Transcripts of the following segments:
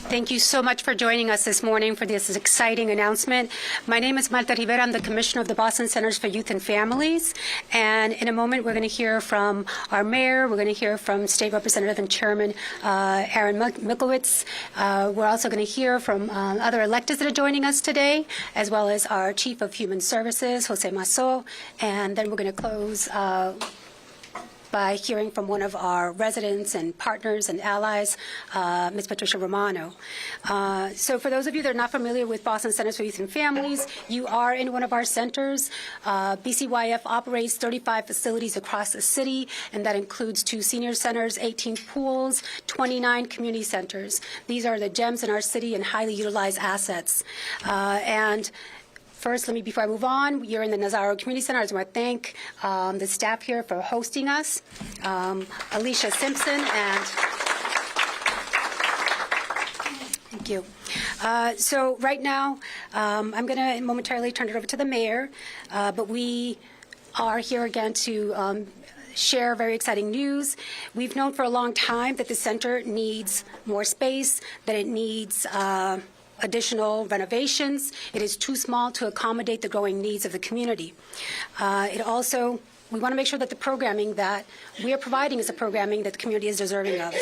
Thank you so much for joining us this morning for this exciting announcement. My name is Marta Rivera. I'm the Commissioner of the Boston Centers for Youth and Families. And in a moment, we're going to hear from our mayor. We're going to hear from State Representative and Chairman Aaron Mikowitz. We're also going to hear from other electeds that are joining us today, as well as our Chief of Human Services, Jose Masso. And then we're going to close by hearing from one of our residents and partners and allies, Ms. Patricia Romano. So for those of you that are not familiar with Boston Centers for Youth and Families, you are in one of our centers. BCYF operates 35 facilities across the city, and that includes 2 senior centers, 18 pools, 29 community centers. These are the gems in our city and highly utilized assets. First, before I move on, you're in the Nazzaro Community Center. I just want to thank the staff here for hosting us, Alicia Simpson, and thank you. So right now, I'm going to momentarily turn it over to the mayor, but we are here again to share very exciting news. We've known for a long time that the center needs more space, that it needs additional renovations. It is too small to accommodate the growing needs of the community. We want to make sure that the programming that we are providing is the programming that the community is deserving of.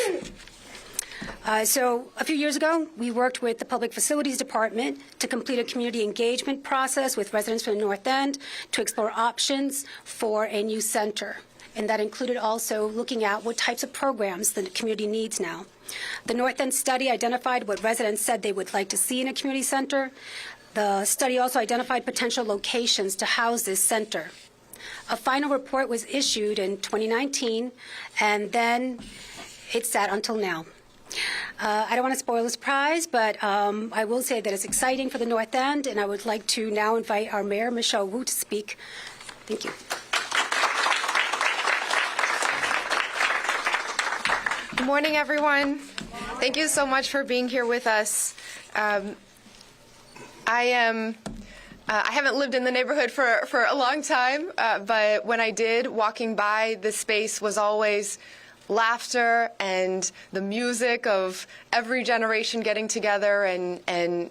So a few years ago, we worked with the Public Facilities Department to complete a community engagement process with residents from the North End to explore options for a new center. And that included also looking at what types of programs the community needs now. The North End study identified what residents said they would like to see in a community center. The study also identified potential locations to house this center. A final report was issued in 2019, and then it sat until now. I don't want to spoil the surprise, but I will say that it's exciting for the North End, and I would like to now invite our Mayor, Michelle Wu, to speak. Thank you. Good morning, everyone. Thank you so much for being here with us. I haven't lived in the neighborhood for a long time, but when I did, walking by, this space was always laughter and the music of every generation getting together and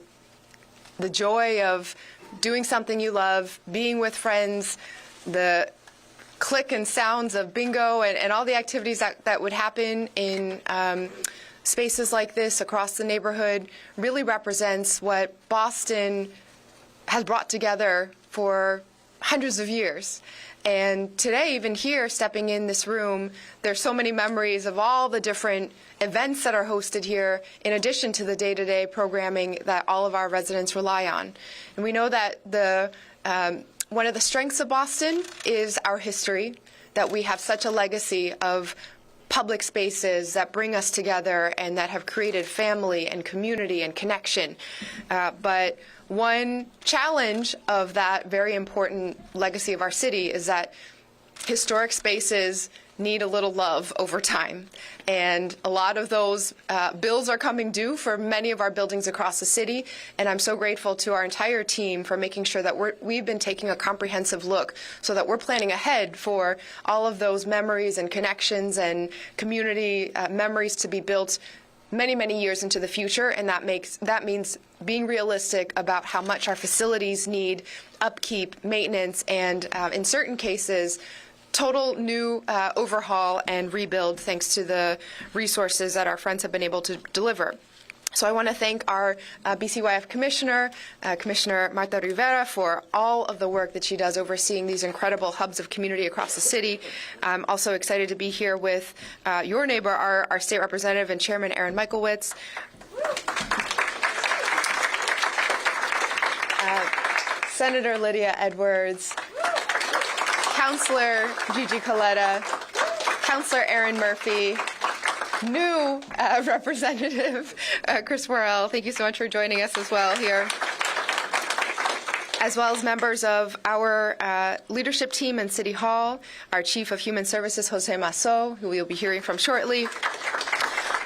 the joy of doing something you love, being with friends, the click and sounds of bingo and all the activities that would happen in spaces like this across the neighborhood really represents what Boston has brought together for hundreds of years. And today, even here, stepping in this room, there's so many memories of all the different events that are hosted here, in addition to the day-to-day programming that all of our residents rely on. And we know that one of the strengths of Boston is our history, that we have such a legacy of public spaces that bring us together and that have created family and community and connection. But one challenge of that very important legacy of our city is that historic spaces need a little love over time. And a lot of those bills are coming due for many of our buildings across the city. And I'm so grateful to our entire team for making sure that we've been taking a comprehensive look so that we're planning ahead for all of those memories and connections and community memories to be built many, many years into the future. And that means being realistic about how much our facilities need upkeep, maintenance, and in certain cases, total new overhaul and rebuild thanks to the resources that our friends have been able to deliver. So I want to thank our BCYF Commissioner, Commissioner Marta Rivera, for all of the work that she does overseeing these incredible hubs of community across the city. I'm also excited to be here with your neighbor, our State Representative and Chairman Aaron Mikowitz. Senator Lydia Edwards, Councilor Gigi Coletta, Councilor Aaron Murphy, new Representative Chris Worrell. Thank you so much for joining us as well here. As well as members of our leadership team in City Hall, our Chief of Human Services, Jose Masso, who we'll be hearing from shortly,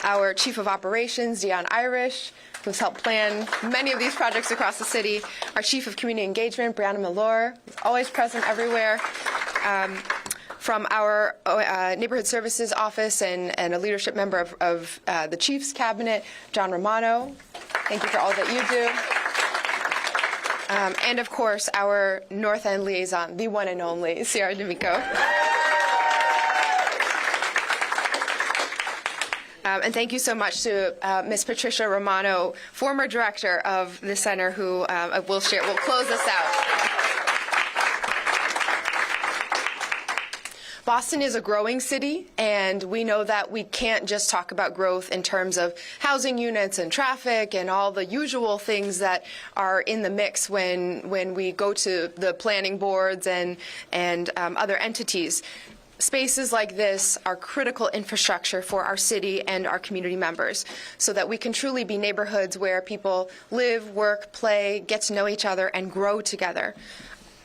our Chief of Operations, Dion Irish, who's helped plan many of these projects across the city, our Chief of Community Engagement, Brianna Malor, who's always present everywhere, From our Neighborhood Services Office and a leadership member of the Chief's Cabinet, John Romano. Thank you for all that you do. And of course, our North End liaison, the one and only, Sierra D'Amico. And thank you so much to Ms. Patricia Romano, former director of the center, who will close us out. Boston is a growing city, and we know that we can't just talk about growth in terms of housing units and traffic and all the usual things that are in the mix when we go to the planning boards and other entities. Spaces like this are critical infrastructure for our city and our community members so that we can truly be neighborhoods where people live, work, play, get to know each other, and grow together.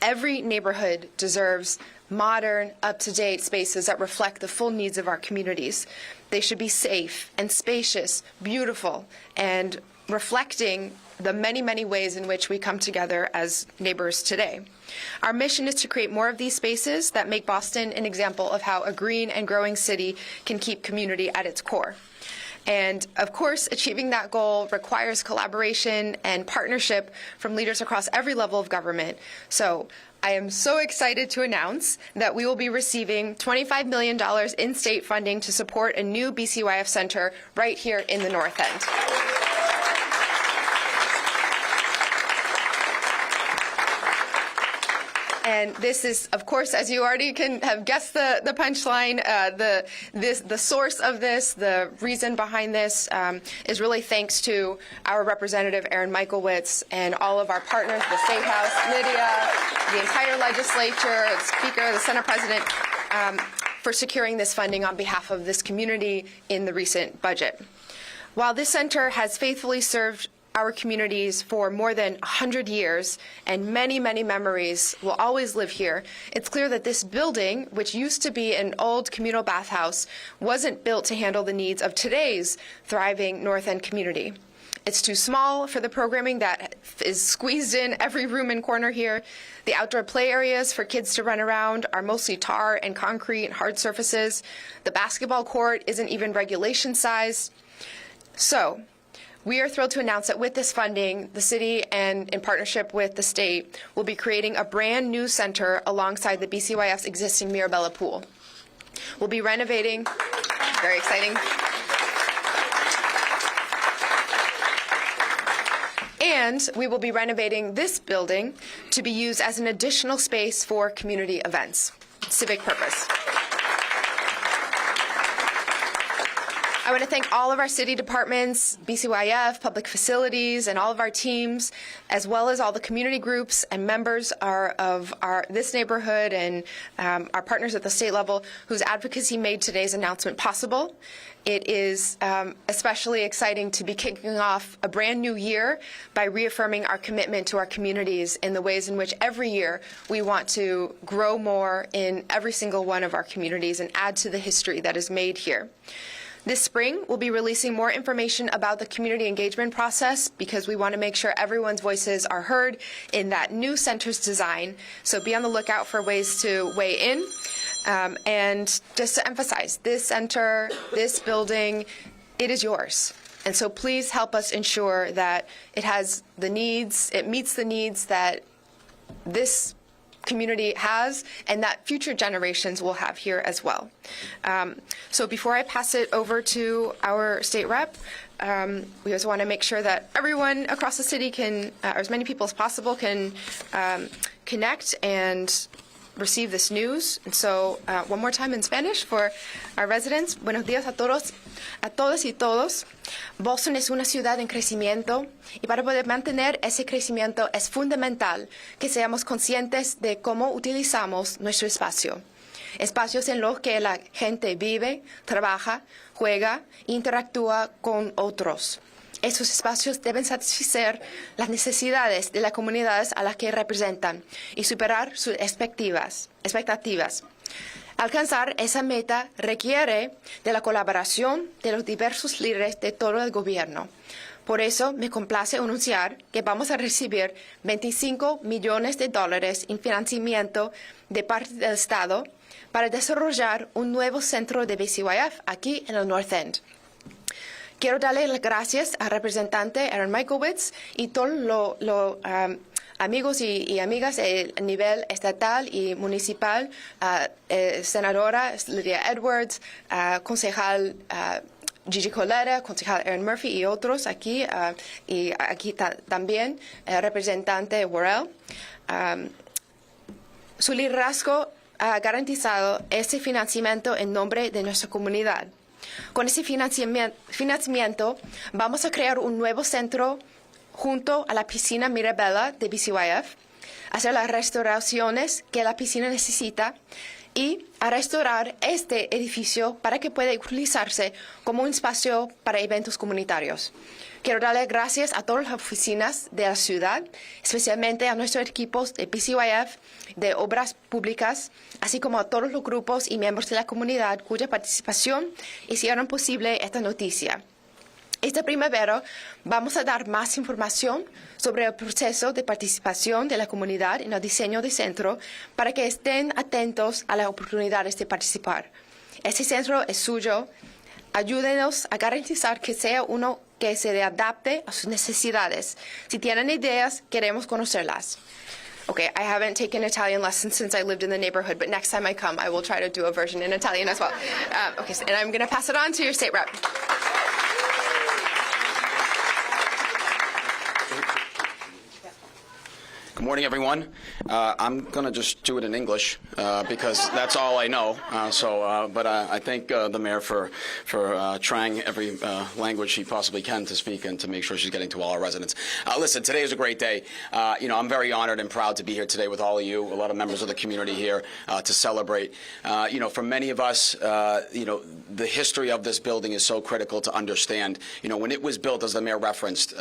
Every neighborhood deserves modern, up-to-date spaces that reflect the full needs of our communities. They should be safe and spacious, beautiful, and reflecting the many, many ways in which we come together as neighbors today. Our mission is to create more of these spaces that make Boston an example of how a green and growing city can keep community at its core. And of course, achieving that goal requires collaboration and partnership from leaders across every level of government. So I am so excited to announce that we will be receiving $25 million in state funding to support a new BCYF Center right here in the North End. And this is, of course, as you already can have guessed the punchline, the source of this, the reason behind this is really thanks to our representative, Aaron Michaelwitz, and all of our partners, the State House, Lydia, the entire legislature, the Speaker, the Senate President, for securing this funding on behalf of this community in the recent budget. While this center has faithfully served our communities for more than 100 years, and many, many memories will always live here, it's clear that this building, which used to be an old communal bathhouse, wasn't built to handle the needs of today's thriving North End community. It's too small for the programming that is squeezed in every room and corner here. The outdoor play areas for kids to run around are mostly tar and concrete and hard surfaces. The basketball court isn't even regulation sized. So, we are thrilled to announce that with this funding, the city and in partnership with the state will be creating a brand new center alongside the BCYF's existing Mirabella pool. We'll be renovating, very exciting. And we will be renovating this building to be used as an additional space for community events, civic purpose. I want to thank all of our city departments, BCYF, public facilities, and all of our teams, as well as all the community groups and members of this neighborhood and our partners at the state level whose advocacy made today's announcement possible. It is especially exciting to be kicking off a brand new year by reaffirming our commitment to our communities in the ways in which every year we want to grow more in every single one of our communities and add to the history that is made here. This spring, we'll be releasing more information about the community engagement process because we want to make sure everyone's voices are heard in that new center's design. So be on the lookout for ways to weigh in. And just to emphasize, this center, this building, it is yours. And so please help us ensure that it has the needs, it meets the needs that this community has and that future generations will have here as well. So before I pass it over to our state rep, we also want to make sure that everyone across the city can, or as many people as possible can connect and receive this news. And so one more time in Spanish for our residents. Buenos días a todos y todos. Boston es una ciudad en crecimiento y para poder mantener ese crecimiento es fundamental que seamos conscientes de cómo utilizamos nuestro espacio. Espacios en los que la gente vive, trabaja, juega e interactúa con otros. Esos espacios deben satisfacer las necesidades de las comunidades a las que representan y superar sus expectativas. Alcanzar esa meta requiere de la colaboración de los diversos líderes de todo el gobierno. Por eso me complace anunciar que vamos a recibir $25 millones en financiamiento de parte del Estado para desarrollar un nuevo centro de BCYF aquí en el North End. Quiero darle las gracias al representante Aaron Michaelwitz y todos los amigos y amigas a nivel estatal y municipal, senadora Lydia Edwards, concejal Gigi Coletta, concejal Aaron Murphy y otros aquí, y aquí también representante Worrell. Su liderazgo ha garantizado ese financiamiento en nombre de nuestra comunidad. Con ese financiamiento vamos a crear un nuevo centro junto a la piscina Mirabella de BCYF, hacer las restauraciones que la piscina necesita y a restaurar este edificio para que pueda utilizarse como un espacio para eventos comunitarios. Quiero darle gracias a todas las oficinas de la ciudad, especialmente a nuestros equipos de BCYF, de obras públicas, así como a todos los grupos y miembros de la comunidad cuya participación hicieron posible esta noticia. Esta primavera vamos a dar más información sobre el proceso de participación de la comunidad en el diseño del centro para que estén atentos a las oportunidades de participar. Este centro es suyo. Ayúdenos a garantizar que sea uno que se adapte a sus necesidades. Si tienen ideas, queremos conocerlas. Okay, I haven't taken Italian lessons since I lived in the neighborhood, but next time I come, I will try to do a version in Italian as well. And I'm going to pass it on to your state rep. Good morning, everyone. I'm going to just do it in English because that's all I know. But I thank the mayor for trying every language she possibly can to speak and to make sure she's getting to all our residents. Listen, today is a great day. I'm very honored and proud to be here today with all of you, a lot of members of the community here to celebrate. For many of us, the history of this building is so critical to understand. When it was built, as the mayor referenced,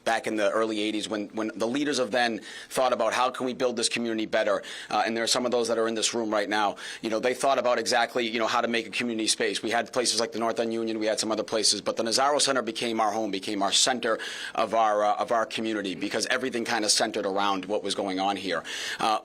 back in the early 80s, when the leaders of then thought about how can we build this community better, and there are some of those that are in this room right now, they thought about exactly, how to make a community space. We had places like the North End Union, we had some other places, but the Nazzaro Center became our home, became our center of our community, because everything kind of centered around what was going on here.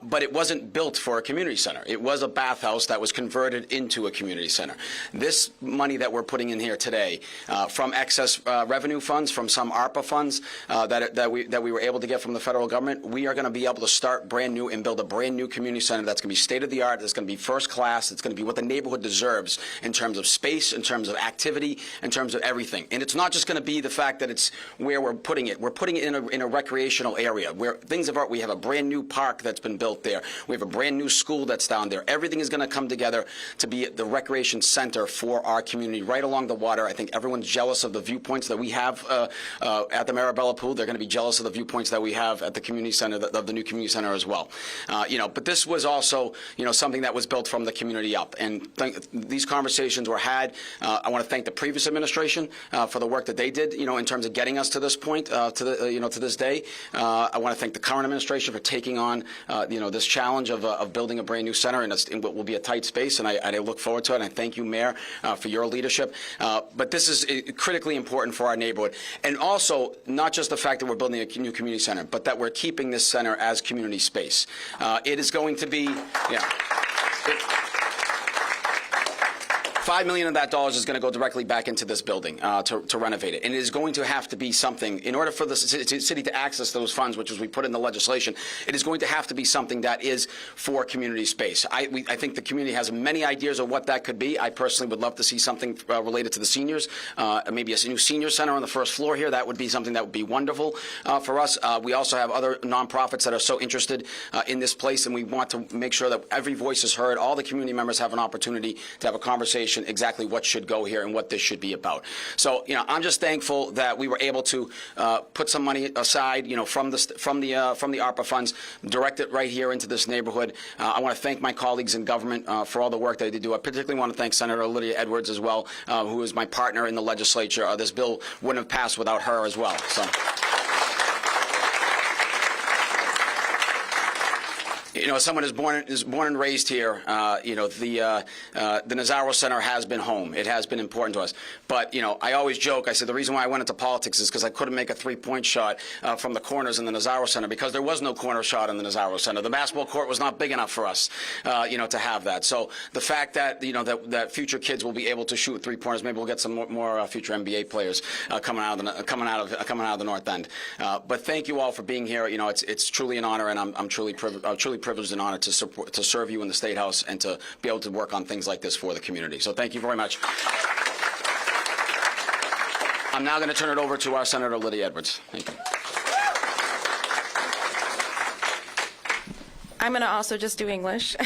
But it wasn't built for a community center. It was a bathhouse that was converted into a community center. This money that we're putting in here today, from excess revenue funds, from some ARPA funds, that we were able to get from the federal government, we are going to be able to start brand new and build a brand new community center that's going to be state of the art, that's going to be first class, it's going to be what the neighborhood deserves in terms of space, in terms of activity, in terms of everything. And it's not just going to be the fact that it's where we're putting it. We're putting it in a recreational area where things of art, we have a brand new park that's been built there. We have a brand new school that's down there. Everything is going to come together to be the recreation center for our community right along the water. I think everyone's jealous of the viewpoints that we have at the Marabella Pool. They're going to be jealous of the viewpoints that we have at the community center, of the new community center as well. But this was also, something that was built from the community up. And these conversations were had. I want to thank the previous administration for the work that they did, in terms of getting us to this point, to this day. I want to thank the current administration for taking on, this challenge of building a brand new center in what will be a tight space. And I look forward to it. And I thank you, Mayor, for your leadership. But this is critically important for our neighborhood. And also, not just the fact that we're building a new community center, but that we're keeping this center as community space. It is going to be, $5 million of that dollars is going to go directly back into this building to renovate it. And it is going to have to be something, in order for the city to access those funds, which was we put in the legislation, it is going to have to be something that is for community space. I think the community has many ideas of what that could be. I personally would love to see something related to the seniors, maybe a new senior center on the first floor here. That would be something that would be wonderful for us. We also have other nonprofits that are so interested in this place, and we want to make sure that every voice is heard. All the community members have an opportunity to have a conversation exactly what should go here and what this should be about. So, I'm just thankful that we were able to put some money aside, from the ARPA funds, direct it right here into this neighborhood. I want to thank my colleagues in government for all the work that they do. I particularly want to thank Senator Lydia Edwards as well, who is my partner in the legislature. This bill wouldn't have passed without her as well. So. as someone is born and raised here, the Nazzaro Center has been home. It has been important to us. But, I always joke, I said the reason why I went into politics is because I couldn't make a three-point shot from the corners in the Nazzaro Center because there was no corner shot in the Nazzaro Center. The basketball court was not big enough for us, to have that. So the fact that, that future kids will be able to shoot three-pointers, maybe we'll get some more future NBA players coming out of the North End. But thank you all for being here. It's truly an honor, and I'm truly privileged and honored to serve you in the State House and to be able to work on things like this for the community. So thank you very much. I'm now going to turn it over to our Senator Lydia Edwards. Thank you. I'm going to also just do English.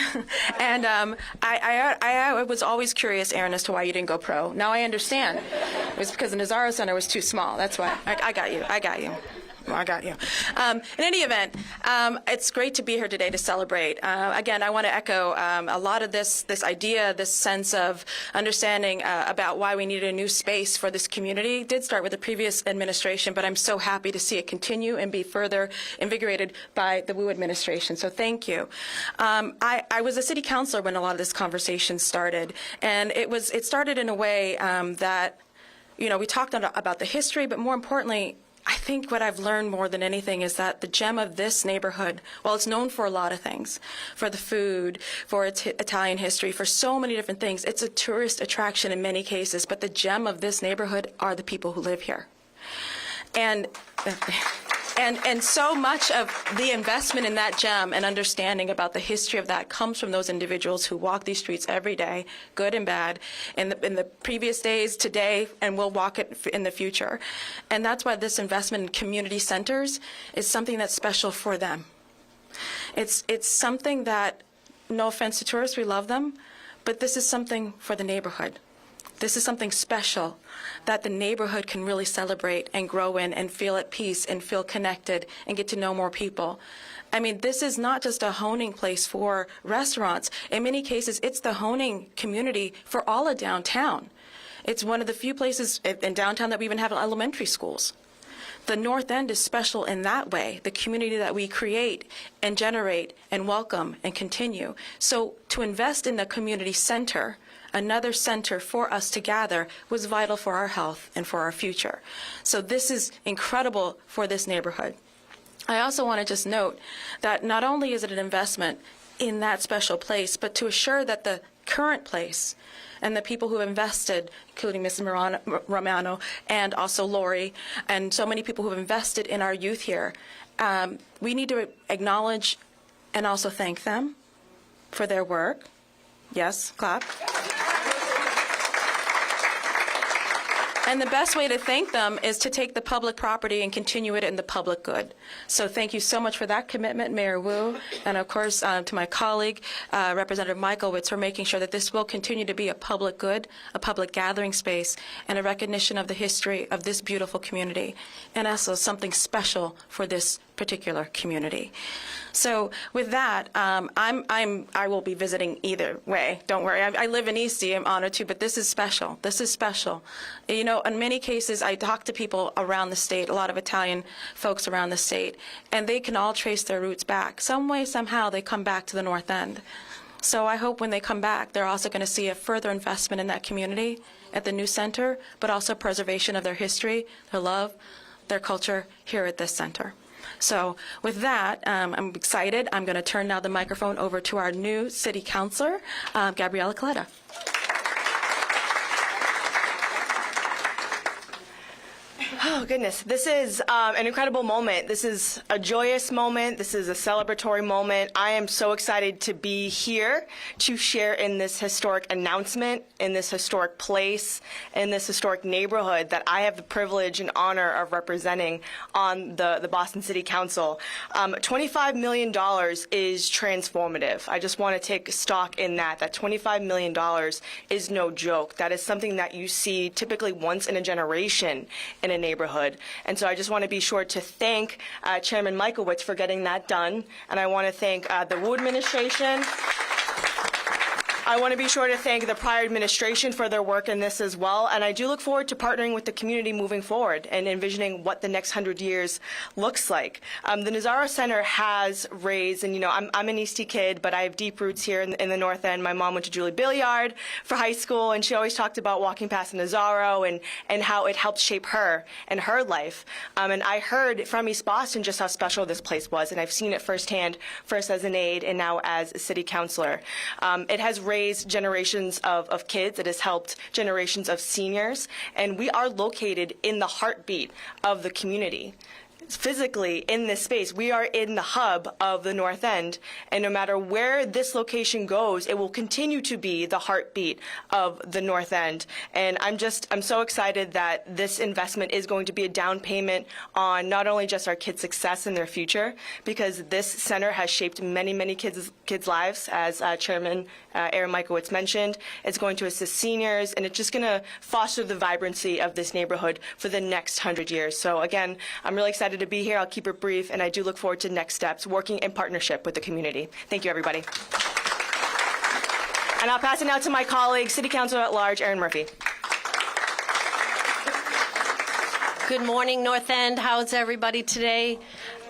And I was always curious, Aaron, as to why you didn't go pro. Now I understand. It was because the Nazzaro Center was too small. That's why. I got you. In any event, it's great to be here today to celebrate. Again, I want to echo a lot of this idea, this sense of understanding about why we needed a new space for this community. It did start with the previous administration, but I'm so happy to see it continue and be further invigorated by the Wu administration. So thank you. I was a city councilor when a lot of this conversation started, and it started in a way that, we talked about the history, but more importantly, I think what I've learned more than anything is that the gem of this neighborhood, well, it's known for a lot of things, for the food, for its Italian history, for so many different things. It's a tourist attraction in many cases, but the gem of this neighborhood are the people who live here. And so much of the investment in that gem and understanding about the history of that comes from those individuals who walk these streets every day, good and bad, in the previous days, today, and will walk it in the future. And that's why this investment in community centers is something that's special for them. It's something that, no offense to tourists, we love them, but this is something for the neighborhood. This is something special that the neighborhood can really celebrate and grow in and feel at peace and feel connected and get to know more people. I mean, this is not just a honing place for restaurants. In many cases, it's the honing community for all of downtown. It's one of the few places in downtown that we even have elementary schools. The North End is special in that way, the community that we create and generate and welcome and continue. So to invest in the community center, another center for us to gather, was vital for our health and for our future. So this is incredible for this neighborhood. I also want to just note that not only is it an investment in that special place, but to assure that the current place and the people who have invested, including Mrs. Romano and also Lori, and so many people who have invested in our youth here, we need to acknowledge and also thank them for their work. Yes, clap. And the best way to thank them is to take the public property and continue it in the public good. So thank you so much for that commitment, Mayor Wu, and of course to my colleague, Representative Michaelwitz, for making sure that this will continue to be a public good, a public gathering space, and a recognition of the history of this beautiful community, and also something special for this particular community. So with that, I will be visiting either way. Don't worry. I live in Eastie. I'm honored to, but this is special. This is special. In many cases, I talk to people around the state, a lot of Italian folks around the state, and they can all trace their roots back. Some way, somehow, they come back to the North End. So I hope when they come back, they're also going to see a further investment in that community at the new center, but also preservation of their history, their love, their culture here at this center. So with that, I'm excited. I'm going to turn now the microphone over to our new city councilor, Gabriella Coletta. Oh, goodness. This is an incredible moment. This is a joyous moment. This is a celebratory moment. I am so excited to be here to share in this historic announcement, in this historic place, in this historic neighborhood that I have the privilege and honor of representing on the Boston City Council. $25 million is transformative. I just want to take stock in that $25 million is no joke. That is something that you see typically once in a generation in a neighborhood. And so I just want to be sure to thank Chairman Michaelwitz for getting that done. And I want to thank the Wu administration. I want to be sure to thank the prior administration for their work in this as well, and I do look forward to partnering with the community moving forward and envisioning what the next 100 years looks like. The Nazzaro Center has raised, and I'm an Eastie kid, but I have deep roots here in the North End. My mom went to Julie Billiard for high school, and she always talked about walking past Nazzaro and how it helped shape her and her life. And I heard from East Boston just how special this place was, and I've seen it firsthand, first as an aide and now as a city councilor. It has raised generations of kids. It has helped generations of seniors, and we are located in the heartbeat of the community. Physically in this space, we are in the hub of the North End, and no matter where this location goes, it will continue to be the heartbeat of the North End. And I'm so excited that this investment is going to be a down payment on not only just our kids' success in their future, because this center has shaped many kids' lives, as Chairman Aaron Michaelwitz mentioned. It's going to assist seniors, and it's just going to foster the vibrancy of this neighborhood for the next 100 years. So again, I'm really excited to be here. I'll keep it brief, and I do look forward to next steps, working in partnership with the community. Thank you, everybody. And I'll pass it now to my colleague, City Councilor at Large, Erin Murphy. Good morning, North End. How's everybody today?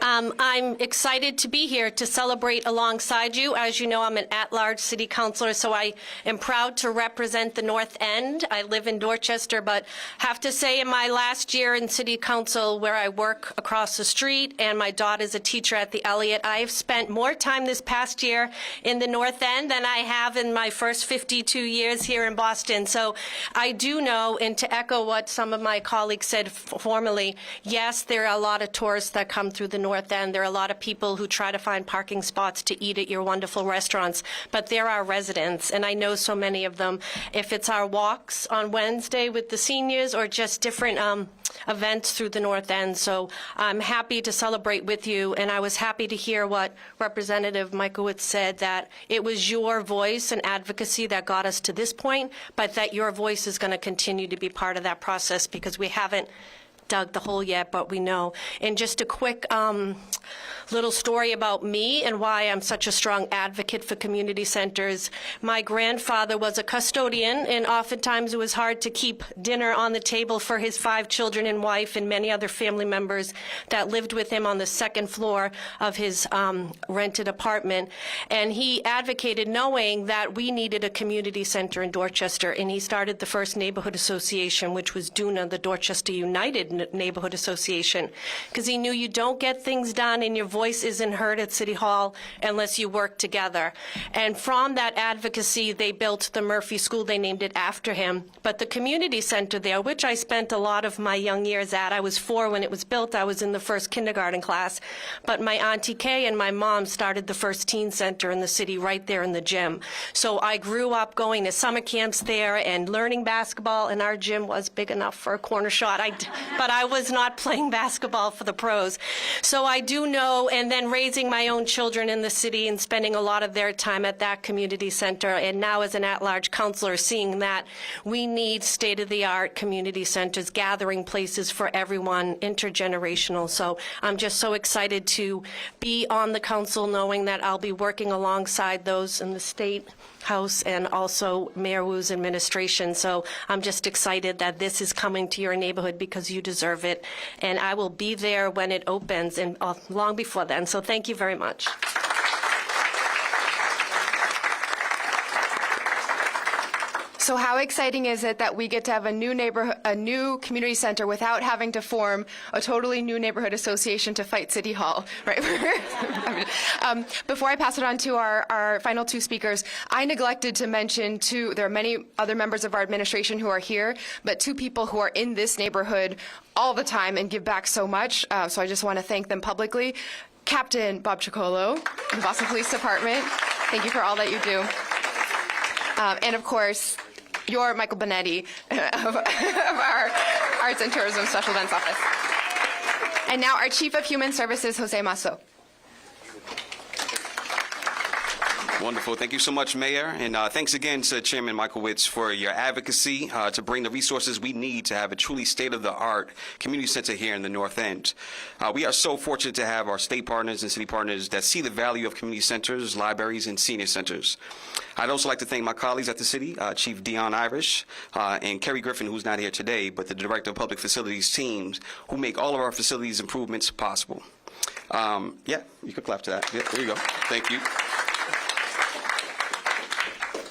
I'm excited to be here to celebrate alongside you. As you know, I'm an at-large city councilor, so I am proud to represent the North End. I live in Dorchester, but have to say in my last year in city council, where I work across the street and my daughter's a teacher at the Elliott, I have spent more time this past year in the North End than I have in my first 52 years here in Boston. So I do know, and to echo what some of my colleagues said formerly, yes, there are a lot of tourists that come through the North End. There are a lot of people who try to find parking spots to eat at your wonderful restaurants, but there are residents, and I know so many of them. If it's our walks on Wednesday with the seniors or just different events through the North End. So I'm happy to celebrate with you, and I was happy to hear what Representative Michaelwitz said, that it was your voice and advocacy that got us to this point, but that your voice is going to continue to be part of that process, because we haven't dug the hole yet, but we know. And just a quick little story about me and why I'm such a strong advocate for community centers. My grandfather was a custodian, and oftentimes it was hard to keep dinner on the table for his 5 children and wife and many other family members that lived with him on the second floor of his rented apartment. And he advocated, knowing that we needed a community center in Dorchester, and he started the first neighborhood association, which was DUNA, the Dorchester United Neighborhood Association, because he knew you don't get things done and your voice isn't heard at City Hall unless you work together. And from that advocacy, they built the Murphy School. They named it after him. But the community center there, which I spent a lot of my young years at, I was 4 when it was built. I was in the first kindergarten class. But my Auntie Kay and my mom started the first teen center in the city right there in the gym. So I grew up going to summer camps there and learning basketball, and our gym was big enough for a corner shot. But I was not playing basketball for the pros. So I do know, and then raising my own children in the city and spending a lot of their time at that community center, and now as an at-large counselor, seeing that we need state-of-the-art community centers, gathering places for everyone, intergenerational. So I'm just so excited to be on the council, knowing that I'll be working alongside those in the state House and also Mayor Wu's administration. So I'm just excited that this is coming to your neighborhood, because you deserve it. And I will be there when it opens, and long before then. So thank you very much. So how exciting is it that we get to have a new neighborhood, a new community center, without having to form a totally new neighborhood association to fight City Hall, right? Before I pass it on to our final 2 speakers, I neglected to mention there are many other members of our administration who are here, but 2 people who are in this neighborhood all the time and give back so much. So I just want to thank them publicly. Captain Bob Chicolo, the Boston Police Department, thank you for all that you do. And of course, you're Michael Bonetti of our Arts and Tourism Special Events Office. And now our Chief of Human Services, Jose Masso. Wonderful. Thank you so much, Mayor. And thanks again to Chairman Michaelwitz for your advocacy to bring the resources we need to have a truly state-of-the-art community center here in the North End. We are so fortunate to have our state partners and city partners that see the value of community centers, libraries, and senior centers. I'd also like to thank my colleagues at the city, Chief Dion Irish and Kerry Griffin, who's not here today, but the Director of Public Facilities teams, who make all of our facilities improvements possible. Yeah, you could clap to that. Yeah, there you go. Thank you.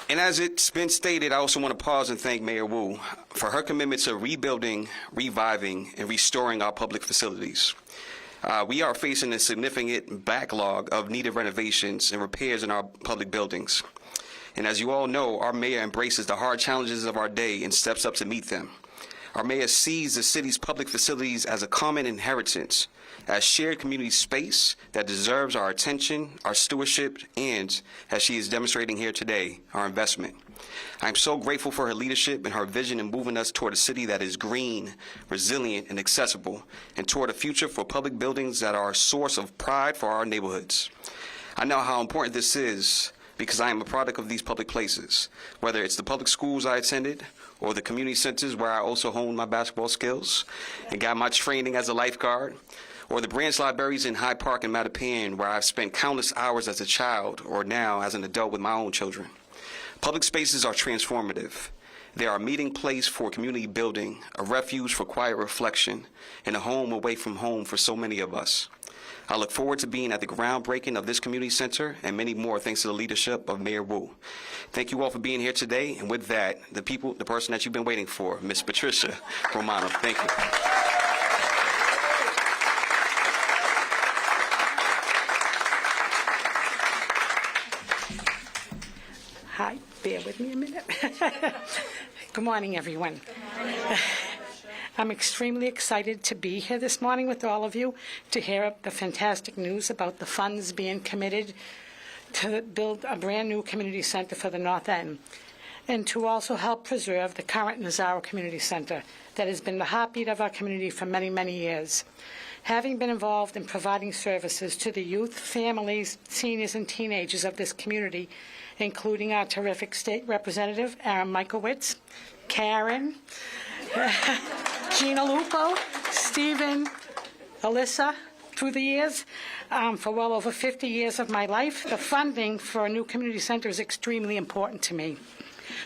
And as it's been stated, I also want to pause and thank Mayor Wu for her commitment to rebuilding, reviving, and restoring our public facilities. We are facing a significant backlog of needed renovations and repairs in our public buildings. And as you all know, our mayor embraces the hard challenges of our day and steps up to meet them. Our mayor sees the city's public facilities as a common inheritance, as shared community space that deserves our attention, our stewardship, and, as she is demonstrating here today, our investment. I'm so grateful for her leadership and her vision in moving us toward a city that is green, resilient, and accessible, and toward a future for public buildings that are a source of pride for our neighborhoods. I know how important this is because I am a product of these public places, whether it's the public schools I attended or the community centers where I also honed my basketball skills and got my training as a lifeguard, or the branch libraries in Hyde Park and Mattapan where I've spent countless hours as a child or now as an adult with my own children. Public spaces are transformative. They are a meeting place for community building, a refuge for quiet reflection, and a home away from home for so many of us. I look forward to being at the groundbreaking of this community center and many more thanks to the leadership of Mayor Wu. Thank you all for being here today. And with that, the person that you've been waiting for, Miss Patricia Romano. Thank you. Hi, bear with me a minute. Good morning, everyone. I'm extremely excited to be here this morning with all of you to hear the fantastic news about the funds being committed to build a brand new community center for the North End, and to also help preserve the current Nazzaro Community Center that has been the heartbeat of our community for many, many years. Having been involved in providing services to the youth, families, seniors, and teenagers of this community, including our terrific state representative, Aaron Michaelwitz, Karen, Gina Lupo, Stephen, Alyssa, through the years, for well over 50 years of my life, the funding for a new community center is extremely important to me.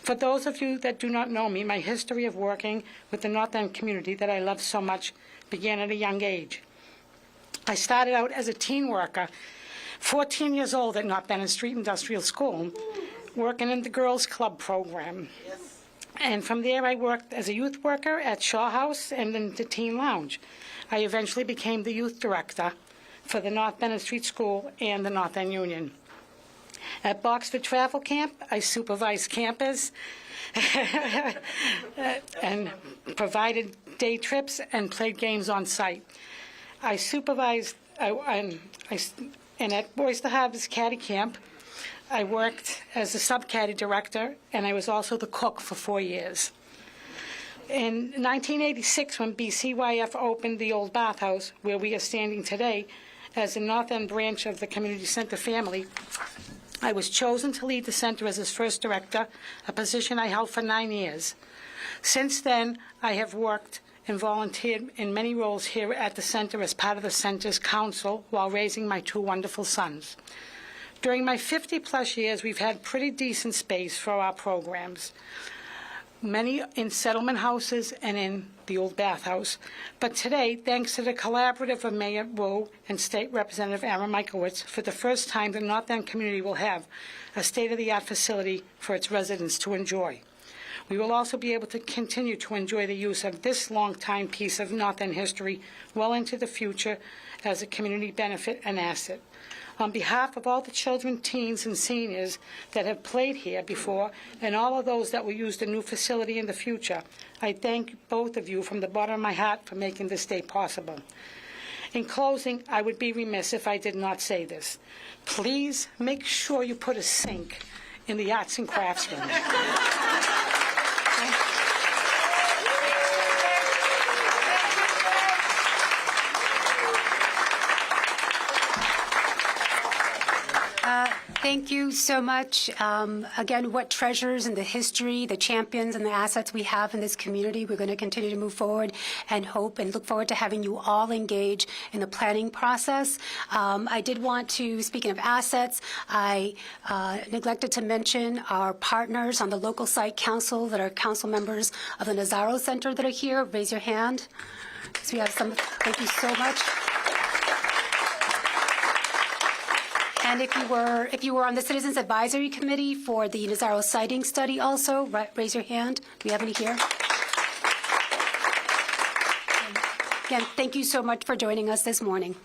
For those of you that do not know me, my history of working with the North End community that I love so much began at a young age. I started out as a teen worker, 14 years old at North Bennett Street Industrial School, working in the Girls Club program. And from there, I worked as a youth worker at Shaw House and in the Teen Lounge. I eventually became the youth director for the North Bennett Street School and the North End Union. At Boxford Travel Camp, I supervised campers and provided day trips and played games on site. I supervised, and at Boys to Harvest Caddy Camp, I worked as the sub-caddy director, and I was also the cook for 4 years. In 1986, when BCYF opened the old bathhouse, where we are standing today, as the North End branch of the Community Center family, I was chosen to lead the center as its first director, a position I held for 9 years. Since then, I have worked and volunteered in many roles here at the center as part of the center's council while raising my 2 wonderful sons. During my 50-plus years, we've had pretty decent space for our programs, many in settlement houses and in the old bathhouse. But today, thanks to the collaborative of Mayor Wu and State Representative Aaron Michaelwitz, for the first time, the North End community will have a state-of-the-art facility for its residents to enjoy. We will also be able to continue to enjoy the use of this long-time piece of North End history well into the future as a community benefit and asset. On behalf of all the children, teens, and seniors that have played here before, and all of those that will use the new facility in the future, I thank both of you from the bottom of my heart for making this day possible. In closing, I would be remiss if I did not say this. Please make sure you put a sink in the arts and crafts room. Thank you so much. Again, what treasures in the history, the champions, and the assets we have in this community. We're going to continue to move forward and hope and look forward to having you all engage in the planning process. I did want to, speaking of assets, I neglected to mention our partners on the local site council that are council members of the Nazzaro Center that are here. Raise your hand. So we have some. Thank you so much. And if you were on the Citizens Advisory Committee for the Nazzaro siting study also, raise your hand. Do we have any here? Again, thank you so much for joining us this morning.